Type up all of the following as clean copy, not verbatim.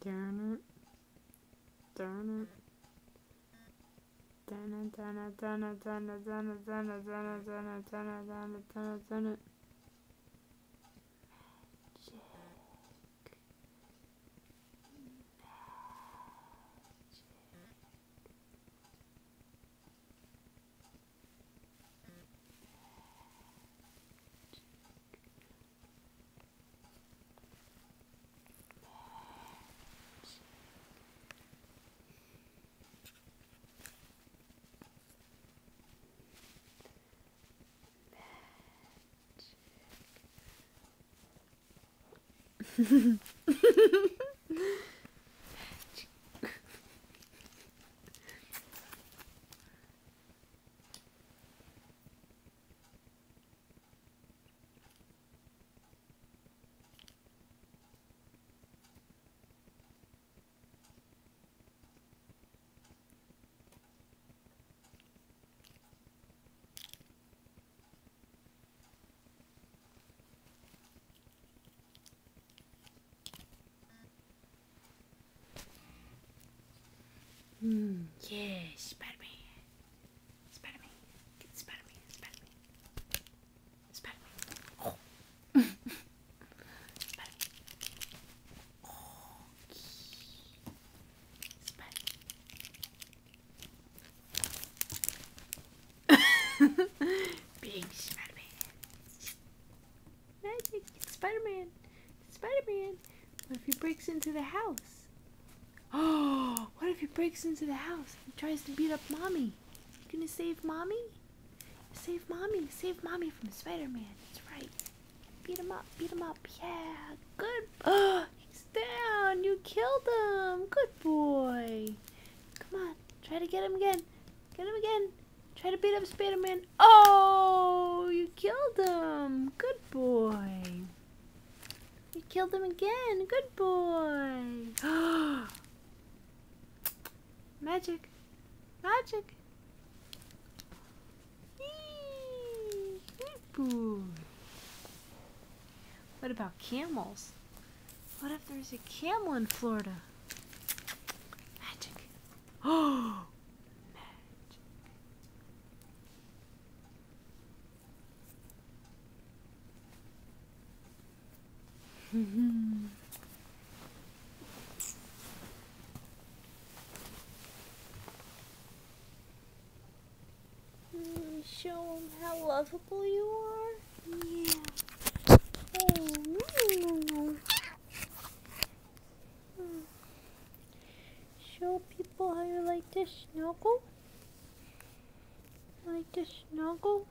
Darn it. Darn it. Darn it, darn it, darn it, darn it, darn it, darn it, darn it, darn it, darn it, darn it, darn it, darn it. Yeah, Spider-Man. Spider-Man. Get Spider-Man. Spider-Man. Spider-Man. Oh. Spider-Man. Oh. Spider-Man. Big Spider-Man. Magic. It's Spider-Man. It's Spider-Man. What if he breaks into the house? Oh, what if he breaks into the house and tries to beat up Mommy? You gonna save Mommy? Save Mommy. Save Mommy from Spider-Man. That's right. Beat him up. Beat him up. Yeah. Good. Oh, he's down. You killed him. Good boy. Come on. Try to get him again. Get him again. Try to beat up Spider-Man. Oh, you killed him. Good boy. You killed him again. Good boy. Magic. Magic. Eee, good boy. What about camels? What if there's a camel in Florida? Magic. Oh, magic. Show him how lovable you are. Yeah. Oh, no. Show people how you like to snuggle. Like to snuggle.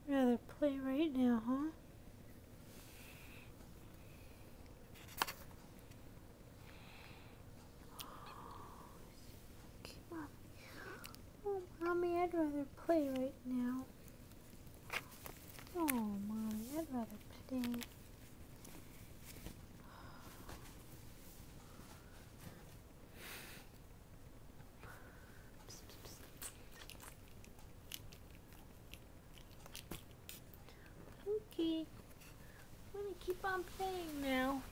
Rather play right now, huh? Oh, Mommy, I'd rather play right now. Oh, Mommy, I'd rather play. Okay, I'm gonna keep on playing now.